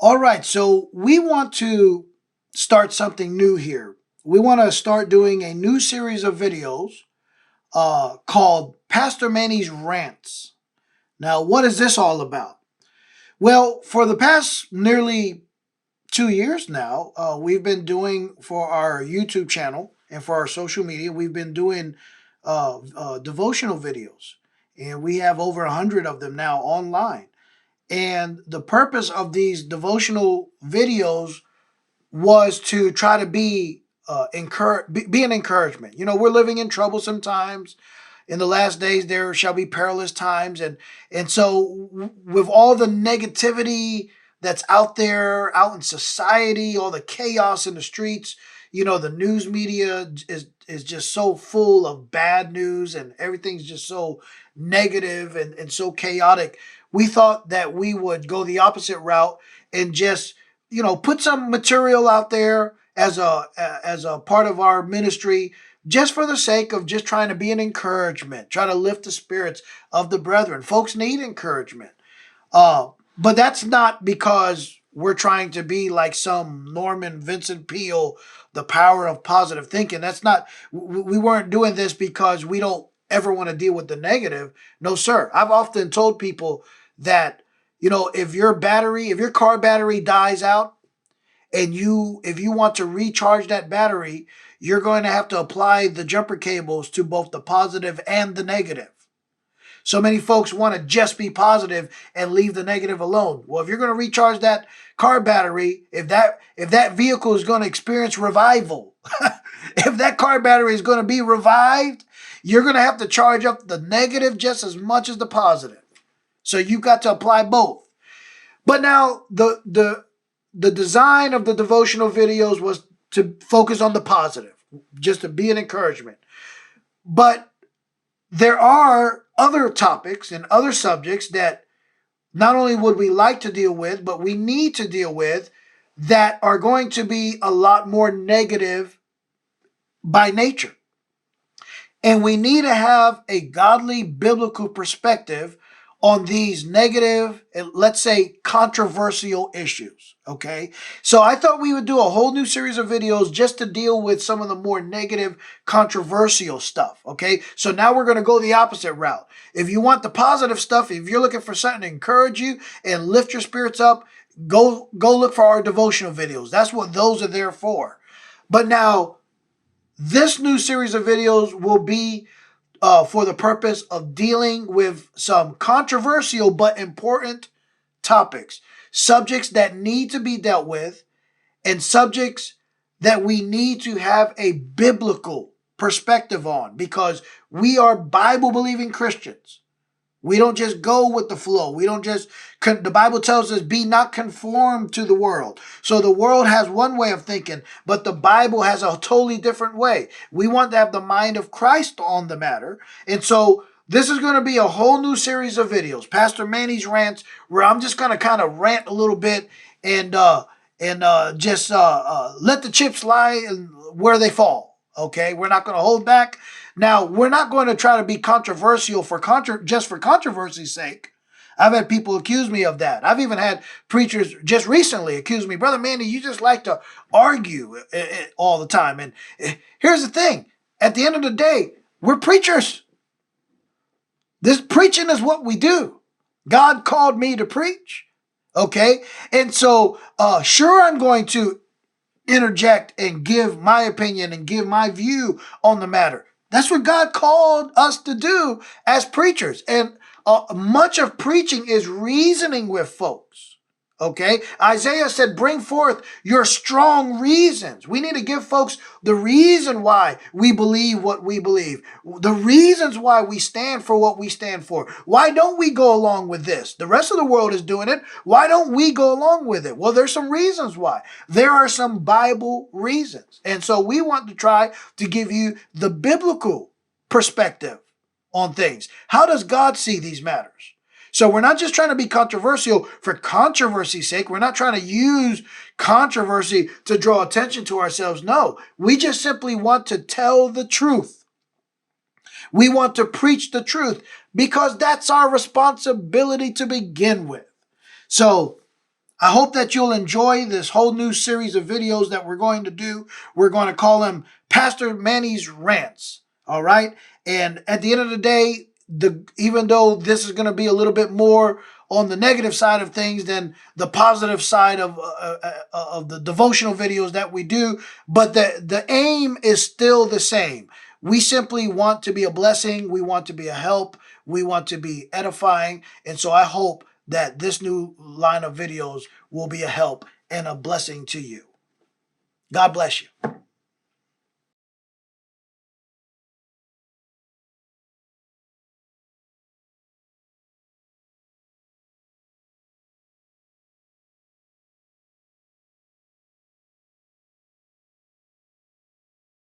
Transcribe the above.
All right, so we want to start something new here. We want to start doing a new series of videos called Pastor Manny's Rants. Now, what is this all about? Well, for the past nearly 2 years now, we've been doing for our YouTube channel and for our social media, we've been doing devotional videos. And we have over 100 of them now online. And the purpose of these devotional videos was to try to be an encouragement. You know, we're living in troublesome times. In the last days there shall be perilous times, and so with all the negativity that's out there, out in society, all the chaos in the streets, you know, the news media is just so full of bad news, and everything's just so negative and so chaotic. We thought that we would go the opposite route and just, you know, put some material out there as a part of our ministry, just for the sake of just trying to be an encouragement, try to lift the spirits of the brethren. Folks need encouragement. But that's not because we're trying to be like some Norman Vincent Peale, the power of positive thinking. That's not, we weren't doing this because we don't ever want to deal with the negative. No, sir. I've often told people that, you know, if your car battery dies out, and if you want to recharge that battery, you're going to have to apply the jumper cables to both the positive and the negative. So many folks want to just be positive and leave the negative alone. Well, if you're going to recharge that car battery, if that vehicle is going to experience revival, if that car battery is going to be revived, you're going to have to charge up the negative just as much as the positive. So you've got to apply both. But now the design of the devotional videos was to focus on the positive, just to be an encouragement. But there are other topics and other subjects that not only would we like to deal with, but we need to deal with, that are going to be a lot more negative by nature. And we need to have a godly biblical perspective on these negative and, let's say, controversial issues. Okay. So I thought we would do a whole new series of videos just to deal with some of the more negative, controversial stuff. Okay. So now we're going to go the opposite route. If you want the positive stuff, if you're looking for something to encourage you and lift your spirits up, go look for our devotional videos. That's what those are there for. But now, this new series of videos will be for the purpose of dealing with some controversial but important topics, subjects that need to be dealt with, and subjects that we need to have a biblical perspective on, because we are Bible believing Christians. We don't just go with the flow. We don't just, the Bible tells us, be not conformed to the world. So the world has one way of thinking, but the Bible has a totally different way. We want to have the mind of Christ on the matter. And so this is going to be a whole new series of videos, Pastor Manny's Rants, where I'm just going to kind of rant a little bit and just let the chips lie where they fall. Okay, we're not going to hold back. Now, we're not going to try to be controversial just for controversy's sake. I've had people accuse me of that. I've even had preachers just recently accuse me, Brother Manny, you just like to argue all the time. And here's the thing. At the end of the day, we're preachers. This preaching is what we do. God called me to preach. Okay? And so, sure, I'm going to interject and give my opinion and give my view on the matter. That's what God called us to do as preachers. And much of preaching is reasoning with folks. Okay? Isaiah said, bring forth your strong reasons. We need to give folks the reason why we believe what we believe, the reasons why we stand for what we stand for. Why don't we go along with this? The rest of the world is doing it. Why don't we go along with it? Well, there's some reasons why. There are some Bible reasons. And so we want to try to give you the biblical perspective on things. How does God see these matters? So we're not just trying to be controversial for controversy's sake. We're not trying to use controversy to draw attention to ourselves. No, we just simply want to tell the truth. We want to preach the truth because that's our responsibility to begin with. So I hope that you'll enjoy this whole new series of videos that we're going to do. We're going to call them Pastor Manny's Rants. All right. And at the end of the day, even though this is going to be a little bit more on the negative side of things than the positive side of the devotional videos that we do, but the aim is still the same. We simply want to be a blessing. We want to be a help. We want to be edifying. And so I hope that this new line of videos will be a help and a blessing to you. God bless you.